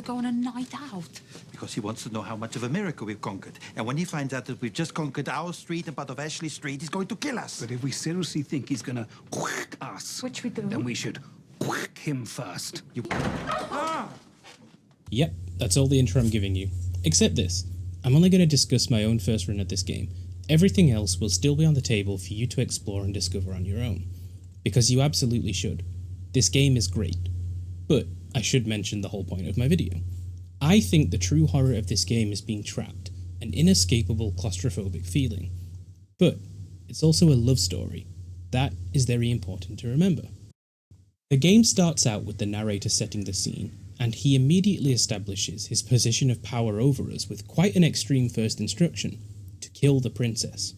to go on a night out? Because he wants to know how much of America we've conquered. And when he finds out that we've just conquered our street and part of Ashley Street, he's going to kill us. But if we seriously think he's gonna whack us, Which we do. then we should whack him first. Yep, that's all the intro I'm giving you. Except this, I'm only going to discuss my own first run at this game. Everything else will still be on the table for you to explore and discover on your own. Because you absolutely should. This game is great. But I should mention the whole point of my video. I think the true horror of this game is being trapped, an inescapable claustrophobic feeling. But it's also a love story. That is very important to remember. The game starts out with the narrator setting the scene, and he immediately establishes his position of power over us with quite an extreme first instruction: to kill the princess.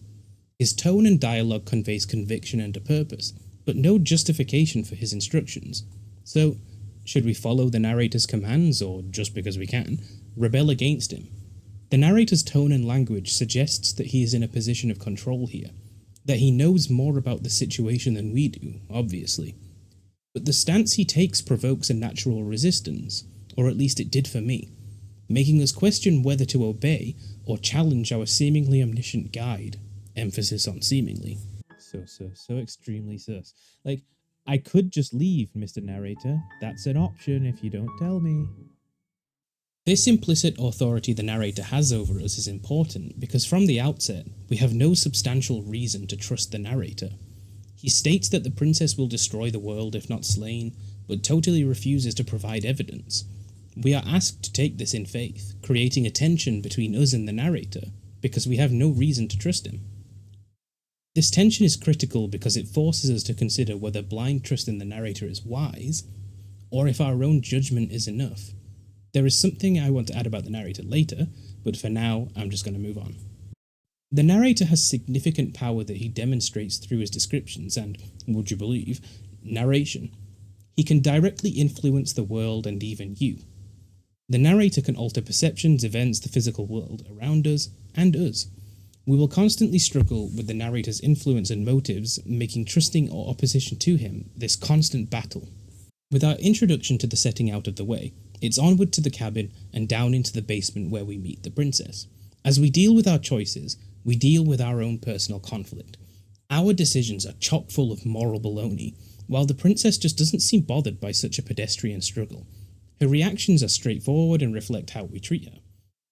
His tone and dialogue conveys conviction and a purpose, but no justification for his instructions. So, should we follow the narrator's commands, or just because we can, rebel against him? The narrator's tone and language suggests that he is in a position of control here, that he knows more about the situation than we do, obviously. But the stance he takes provokes a natural resistance, or at least it did for me, making us question whether to obey or challenge our seemingly omniscient guide. Emphasis on seemingly. So extremely sus. Like, I could just leave, Mr. Narrator. That's an option if you don't tell me. This implicit authority the narrator has over us is important because from the outset, we have no substantial reason to trust the narrator. He states that the princess will destroy the world if not slain, but totally refuses to provide evidence. We are asked to take this in faith, creating a tension between us and the narrator, because we have no reason to trust him. This tension is critical because it forces us to consider whether blind trust in the narrator is wise, or if our own judgment is enough. There is something I want to add about the narrator later, but for now, I'm just going to move on. The narrator has significant power that he demonstrates through his descriptions and, would you believe, narration. He can directly influence the world and even you. The narrator can alter perceptions, events, the physical world around us, and us. We will constantly struggle with the narrator's influence and motives, making trusting or opposition to him this constant battle. With our introduction to the setting out of the way, it's onward to the cabin and down into the basement where we meet the princess. As we deal with our choices, we deal with our own personal conflict. Our decisions are chock full of moral baloney, while the princess just doesn't seem bothered by such a pedestrian struggle. Her reactions are straightforward and reflect how we treat her.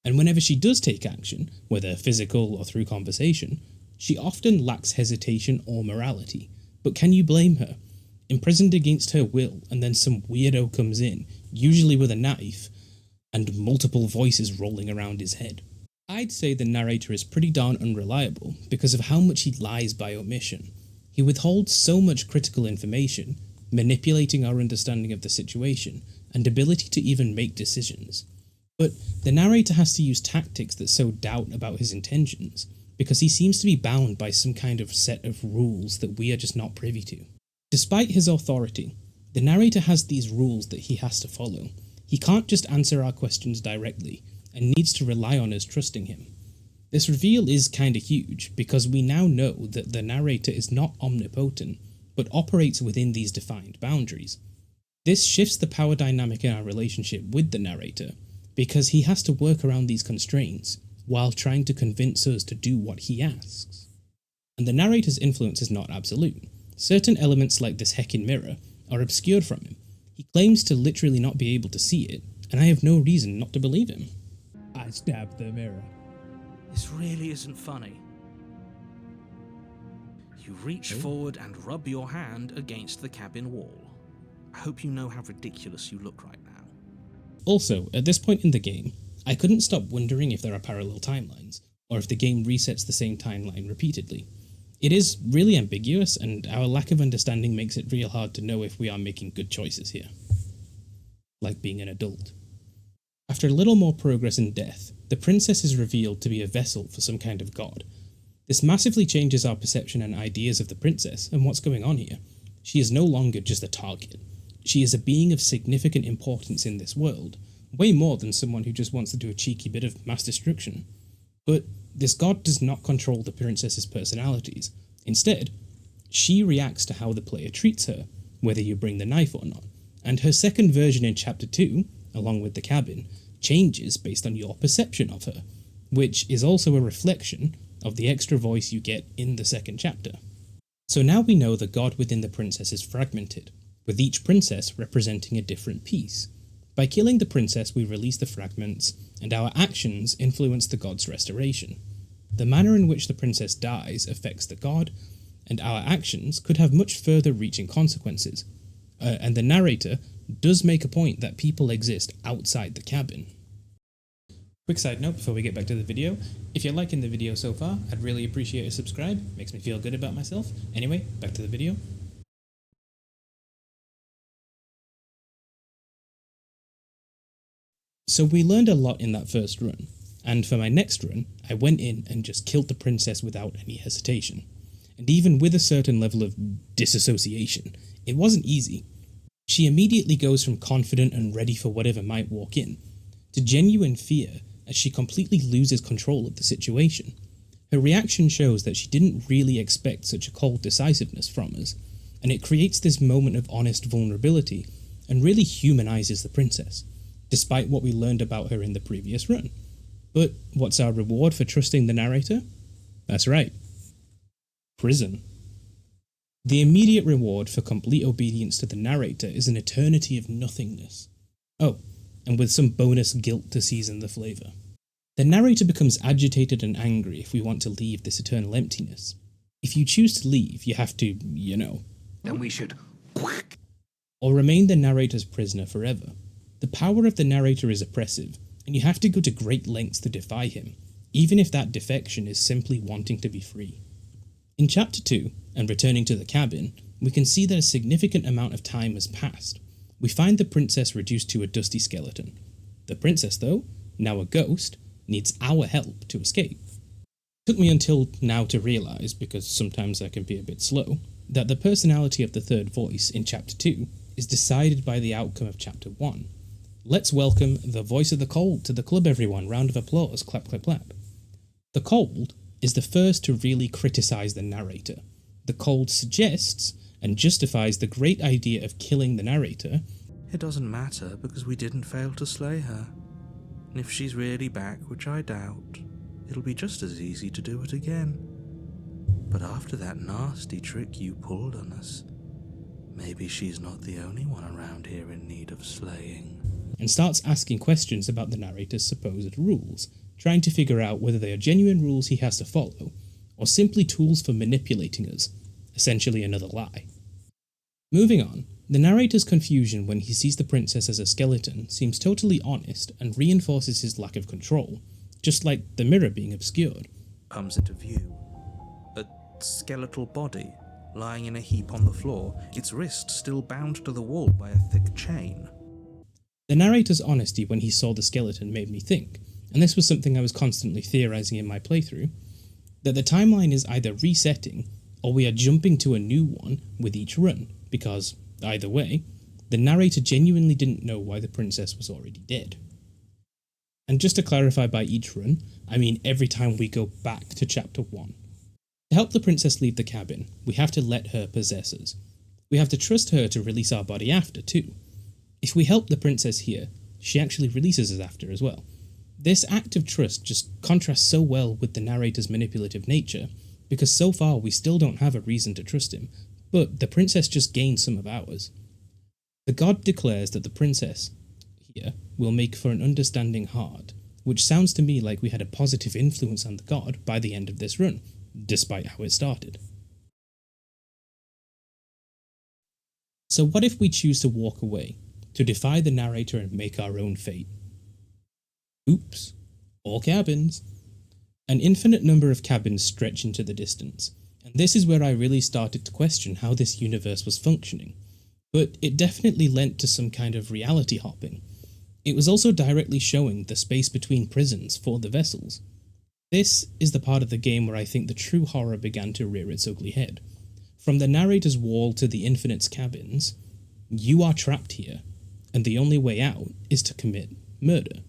And whenever she does take action, whether physical or through conversation, she often lacks hesitation or morality. But can you blame her? Imprisoned against her will, and then some weirdo comes in, usually with a knife, and multiple voices rolling around his head. I'd say the narrator is pretty darn unreliable because of how much he lies by omission. He withholds so much critical information, manipulating our understanding of the situation, and ability to even make decisions. But the narrator has to use tactics that sow doubt about his intentions, because he seems to be bound by some kind of set of rules that we are just not privy to. Despite his authority, the narrator has these rules that he has to follow. He can't just answer our questions directly, and needs to rely on us trusting him. This reveal is kinda huge, because we now know that the narrator is not omnipotent, but operates within these defined boundaries. This shifts the power dynamic in our relationship with the narrator, because he has to work around these constraints, while trying to convince us to do what he asks. And the narrator's influence is not absolute. Certain elements like this heckin' mirror are obscured from him. He claims to literally not be able to see it, and I have no reason not to believe him. I stabbed the mirror. This really isn't funny. You reach forward and rub your hand against the cabin wall. I hope you know how ridiculous you look right now. Also, at this point in the game, I couldn't stop wondering if there are parallel timelines, or if the game resets the same timeline repeatedly. It is really ambiguous, and our lack of understanding makes it real hard to know if we are making good choices here. Like being an adult. After a little more progress and death, the princess is revealed to be a vessel for some kind of god. This massively changes our perception and ideas of the princess and what's going on here. She is no longer just a target. She is a being of significant importance in this world, way more than someone who just wants to do a cheeky bit of mass destruction. But this god does not control the princess's personalities. Instead, she reacts to how the player treats her, whether you bring the knife or not, and her second version in Chapter 2, along with the cabin, changes based on your perception of her, which is also a reflection of the extra voice you get in the second chapter. So now we know the god within the princess is fragmented, with each princess representing a different piece. By killing the princess, we release the fragments, and our actions influence the god's restoration. The manner in which the princess dies affects the god, and our actions could have much further reaching consequences. And the narrator does make a point that people exist outside the cabin. Quick side note before we get back to the video, if you're liking the video so far, I'd really appreciate a subscribe, makes me feel good about myself. Anyway, back to the video. So we learned a lot in that first run, and for my next run, I went in and just killed the princess without any hesitation. And even with a certain level of disassociation, it wasn't easy. She immediately goes from confident and ready for whatever might walk in, to genuine fear as she completely loses control of the situation. Her reaction shows that she didn't really expect such a cold decisiveness from us, and it creates this moment of honest vulnerability and really humanizes the princess, despite what we learned about her in the previous run. But what's our reward for trusting the narrator? That's right. Prison. The immediate reward for complete obedience to the narrator is an eternity of nothingness. Oh, and with some bonus guilt to season the flavour. The narrator becomes agitated and angry if we want to leave this eternal emptiness. If you choose to leave, you have to, Then we should quack. Or remain the narrator's prisoner forever. The power of the narrator is oppressive, and you have to go to great lengths to defy him, even if that defection is simply wanting to be free. In Chapter 2, and returning to the cabin, we can see that a significant amount of time has passed. We find the princess reduced to a dusty skeleton. The princess, though, now a ghost, needs our help to escape. It took me until now to realise, because sometimes I can be a bit slow, that the personality of the third voice in Chapter 2 is decided by the outcome of Chapter 1. Let's welcome the voice of the cold to the club, everyone. Round of applause. Clap, clap, clap. The cold is the first to really criticise the narrator. The cold suggests and justifies the great idea of killing the narrator. It doesn't matter because we didn't fail to slay her. And if she's really back, which I doubt, it'll be just as easy to do it again. But after that nasty trick you pulled on us, maybe she's not the only one around here in need of slaying. And starts asking questions about the narrator's supposed rules, trying to figure out whether they are genuine rules he has to follow, or simply tools for manipulating us, essentially another lie. Moving on, the narrator's confusion when he sees the princess as a skeleton seems totally honest and reinforces his lack of control, just like the mirror being obscured. Comes into view. A skeletal body, lying in a heap on the floor, its wrist still bound to the wall by a thick chain. The narrator's honesty when he saw the skeleton made me think, and this was something I was constantly theorising in my playthrough, that the timeline is either resetting or we are jumping to a new one with each run, because, either way, the narrator genuinely didn't know why the princess was already dead. And just to clarify by each run, I mean every time we go back to Chapter 1. To help the princess leave the cabin, we have to let her possess us. We have to trust her to release our body after, too. If we help the princess here, she actually releases us after as well. This act of trust just contrasts so well with the narrator's manipulative nature, because so far we still don't have a reason to trust him, but the princess just gained some of ours. The god declares that the princess, here, will make for an understanding heart, which sounds to me like we had a positive influence on the god by the end of this run, despite how it started. So what if we choose to walk away, to defy the narrator and make our own fate? Oops. All cabins. An infinite number of cabins stretch into the distance, and this is where I really started to question how this universe was functioning. But it definitely lent to some kind of reality hopping. It was also directly showing the space between prisons for the vessels. This is the part of the game where I think the true horror began to rear its ugly head. From the narrator's wall to the Infinite's cabins, you are trapped here, and the only way out is to commit murder.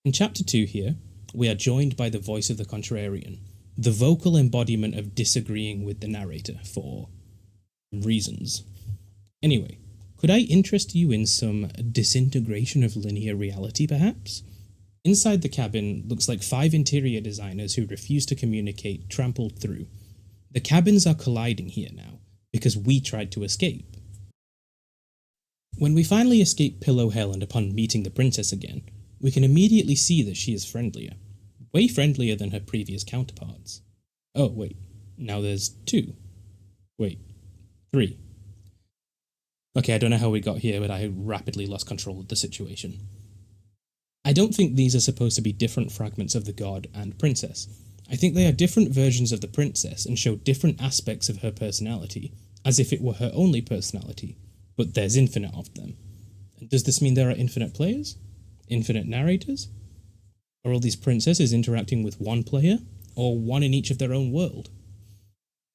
In Chapter 2 here, we are joined by the voice of the Contrarian, the vocal embodiment of disagreeing with the narrator for reasons. Anyway, could I interest you in some disintegration of linear reality, perhaps? Inside the cabin looks like 5 interior designers who refuse to communicate trampled through. The cabins are colliding here now, because we tried to escape. When we finally escape Pillow Hell and upon meeting the princess again, we can immediately see that she is friendlier. Way friendlier than her previous counterparts. Oh, wait. Now there's 2. Wait. 3. Okay, I don't know how we got here, but I rapidly lost control of the situation. I don't think these are supposed to be different fragments of the god and princess. I think they are different versions of the princess and show different aspects of her personality, as if it were her only personality, but there's infinite of them. And does this mean there are infinite players? Infinite narrators? Are all these princesses interacting with one player, or one in each of their own world?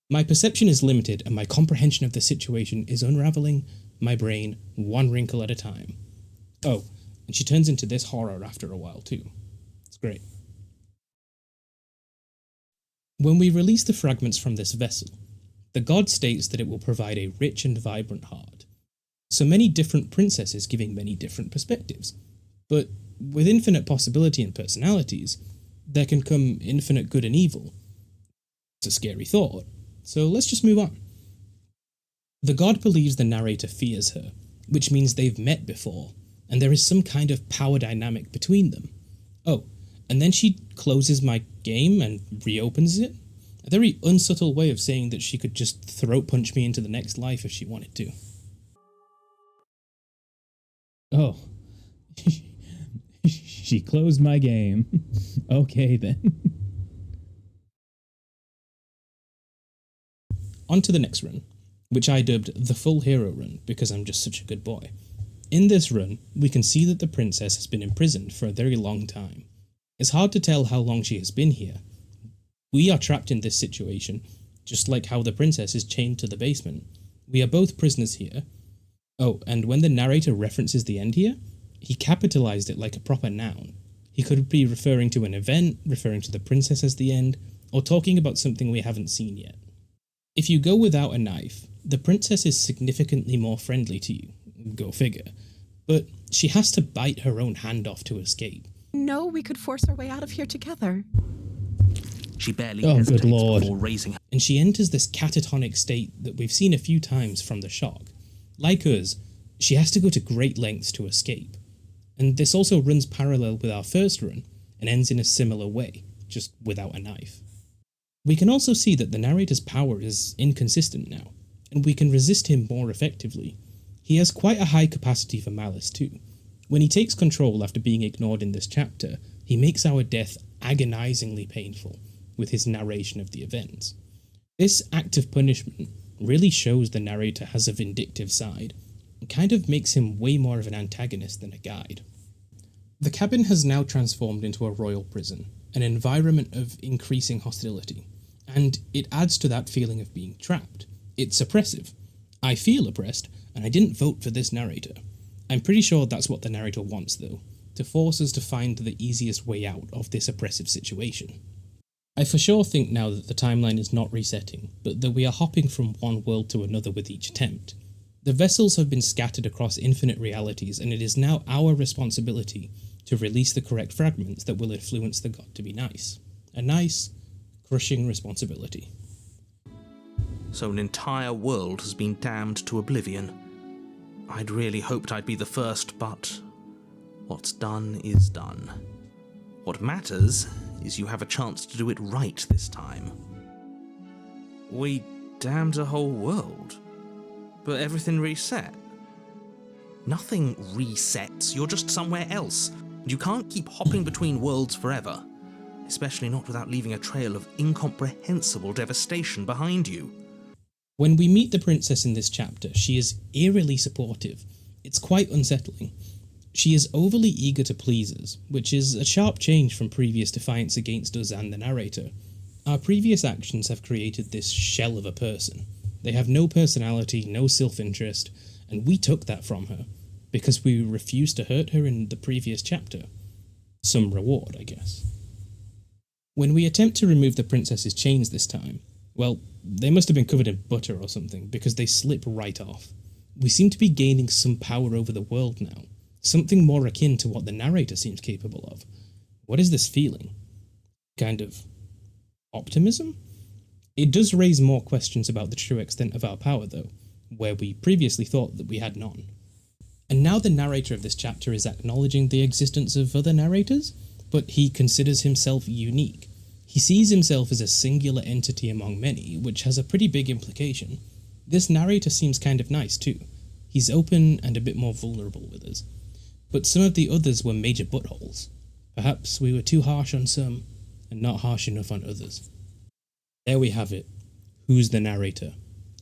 My perception is limited and my comprehension of the situation is unraveling my brain one wrinkle at a time. Oh, and she turns into this horror after a while too. It's great. When we release the fragments from this vessel, the god states that it will provide a rich and vibrant heart. So many different princesses giving many different perspectives. But with infinite possibility and personalities, there can come infinite good and evil. It's a scary thought, so let's just move on. The god believes the narrator fears her, which means they've met before, and there is some kind of power dynamic between them. Oh, and then she closes my game and reopens it? A very unsubtle way of saying that she could just throat punch me into the next life if she wanted to. Oh. She closed my game. Okay then. On to the next run, which I dubbed the Full Hero Run because I'm just such a good boy. In this run, we can see that the princess has been imprisoned for a very long time. It's hard to tell how long she has been here. We are trapped in this situation, just like how the princess is chained to the basement. We are both prisoners here. Oh, and when the narrator references the end here, he capitalized it like a proper noun. He could be referring to an event, referring to the princess as the end, or talking about something we haven't seen yet. If you go without a knife, the princess is significantly more friendly to you. Go figure. But she has to bite her own hand off to escape. No, we could force our way out of here together. She barely Oh, good hesitates lord. before raising her. And she enters this catatonic state that we've seen a few times from the shock. Like us, she has to go to great lengths to escape. And this also runs parallel with our first run, and ends in a similar way, just without a knife. We can also see that the narrator's power is inconsistent now, and we can resist him more effectively. He has quite a high capacity for malice too. When he takes control after being ignored in this chapter, he makes our death agonizingly painful with his narration of the events. This act of punishment really shows the narrator has a vindictive side, and kind of makes him way more of an antagonist than a guide. The cabin has now transformed into a royal prison, an environment of increasing hostility, and it adds to that feeling of being trapped. It's oppressive. I feel oppressed, and I didn't vote for this narrator. I'm pretty sure that's what the narrator wants though, to force us to find the easiest way out of this oppressive situation. I for sure think now that the timeline is not resetting, but that we are hopping from one world to another with each attempt. The vessels have been scattered across infinite realities, and it is now our responsibility to release the correct fragments that will influence the god to be nice. A nice, crushing responsibility. So an entire world has been damned to oblivion. I'd really hoped I'd be the first, but what's done is done. What matters is you have a chance to do it right this time. We damned a whole world, but everything reset. Nothing resets, you're just somewhere else. You can't keep hopping between worlds forever, especially not without leaving a trail of incomprehensible devastation behind you. When we meet the princess in this chapter, she is eerily supportive. It's quite unsettling. She is overly eager to please us, which is a sharp change from previous defiance against us and the narrator. Our previous actions have created this shell of a person. They have no personality, no self-interest, and we took that from her, because we refused to hurt her in the previous chapter. Some reward, I guess. When we attempt to remove the princess's chains this time, well, they must have been covered in butter or something, because they slip right off. we seem to be gaining some power over the world now, something more akin to what the narrator seems capable of. What is this feeling? Kind of optimism? It does raise more questions about the true extent of our power, though, where we previously thought that we had none. And now the narrator of this chapter is acknowledging the existence of other narrators, but he considers himself unique. He sees himself as a singular entity among many, which has a pretty big implication. This narrator seems kind of nice too. He's open and a bit more vulnerable with us. But some of the others were major buttholes. Perhaps we were too harsh on some, and not harsh enough on others. There we have it. Who's the narrator?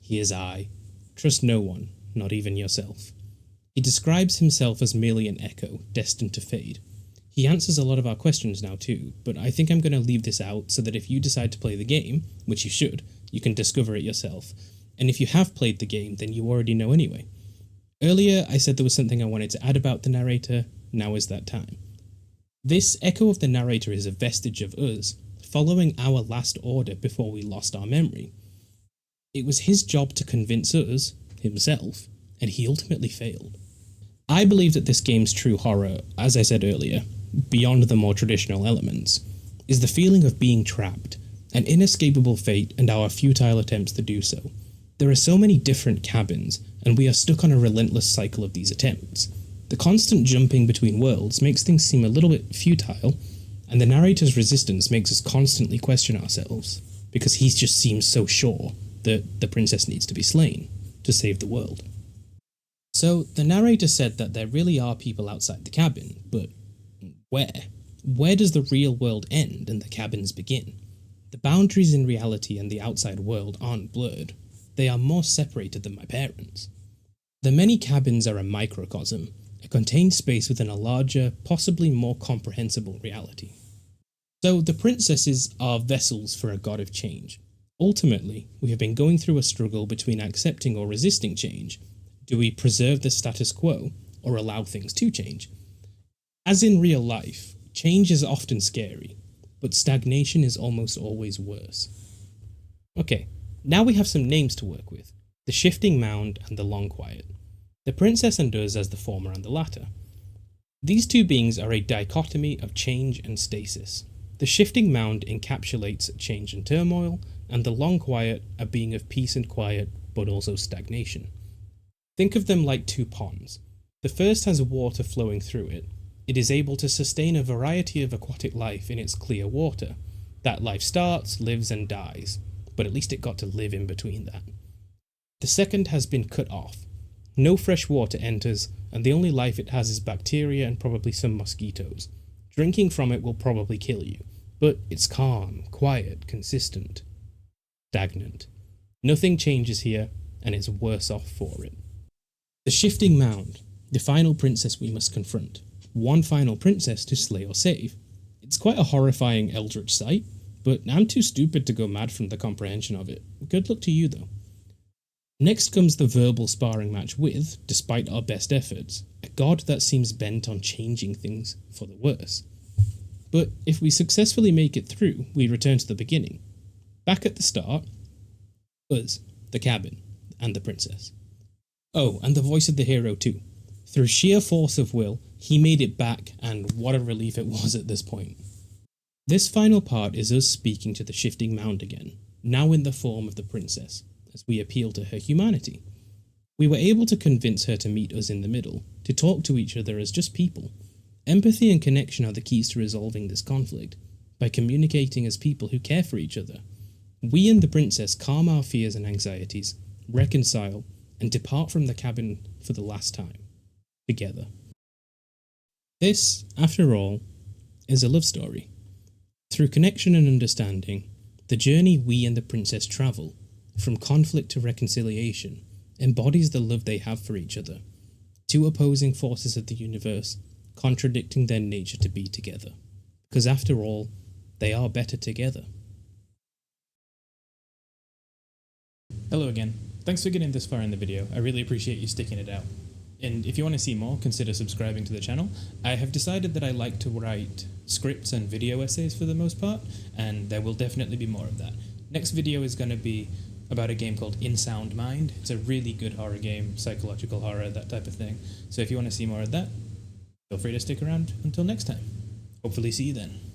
He is I. Trust no one, not even yourself. He describes himself as merely an echo, destined to fade. He answers a lot of our questions now too, but I think I'm going to leave this out so that if you decide to play the game, which you should, you can discover it yourself. And if you have played the game, then you already know anyway. Earlier, I said there was something I wanted to add about the narrator. Now is that time. This echo of the narrator is a vestige of us, following our last order before we lost our memory. It was his job to convince us, himself, and he ultimately failed. I believe that this game's true horror, as I said earlier, beyond the more traditional elements, is the feeling of being trapped, an inescapable fate and our futile attempts to do so. There are so many different cabins, and we are stuck on a relentless cycle of these attempts. The constant jumping between worlds makes things seem a little bit futile, and the narrator's resistance makes us constantly question ourselves, because he just seems so sure that the princess needs to be slain to save the world. So, the narrator said that there really are people outside the cabin, but where? Where does the real world end and the cabins begin? The boundaries in reality and the outside world aren't blurred. They are more separated than my parents. The many cabins are a microcosm, a contained space within a larger, possibly more comprehensible reality. So, the princesses are vessels for a god of change. Ultimately, we have been going through a struggle between accepting or resisting change. Do we preserve the status quo, or allow things to change? As in real life, change is often scary, but stagnation is almost always worse. Okay, now we have some names to work with. The Shifting Mound and the Long Quiet. The princess and us as the former and the latter. These two beings are a dichotomy of change and stasis. The Shifting Mound encapsulates change and turmoil, and the Long Quiet a being of peace and quiet, but also stagnation. Think of them like two ponds. The first has water flowing through it. It is able to sustain a variety of aquatic life in its clear water. That life starts, lives and dies, but at least it got to live in between that. The second has been cut off. No fresh water enters, and the only life it has is bacteria and probably some mosquitoes. Drinking from it will probably kill you, but it's calm, quiet, consistent. Stagnant. Nothing changes here, and it's worse off for it. The Shifting Mound, the final princess we must confront. One final princess to slay or save. It's quite a horrifying eldritch sight, but I'm too stupid to go mad from the comprehension of it. Good luck to you though. Next comes the verbal sparring match with, despite our best efforts, a god that seems bent on changing things for the worse. But if we successfully make it through, we return to the beginning. Back at the start, us, the cabin, and the princess. Oh, and the voice of the hero too. Through sheer force of will, he made it back, and what a relief it was at this point. This final part is us speaking to the Shifting Mound again, now in the form of the princess, as we appeal to her humanity. We were able to convince her to meet us in the middle, to talk to each other as just people. Empathy and connection are the keys to resolving this conflict, by communicating as people who care for each other. We and the princess calm our fears and anxieties, reconcile, and depart from the cabin for the last time, together. This, after all, is a love story. Through connection and understanding, the journey we and the princess travel, from conflict to reconciliation, embodies the love they have for each other, two opposing forces of the universe, contradicting their nature to be together. Because after all, they are better together. Hello again. Thanks for getting this far in the video. I really appreciate you sticking it out. And if you want to see more, consider subscribing to the channel. I have decided that I like to write scripts and video essays for the most part, and there will definitely be more of that. Next video is going to be about a game called In Sound Mind. It's a really good horror game, psychological horror, that type of thing. So if you want to see more of that, feel free to stick around until next time. Hopefully see you then.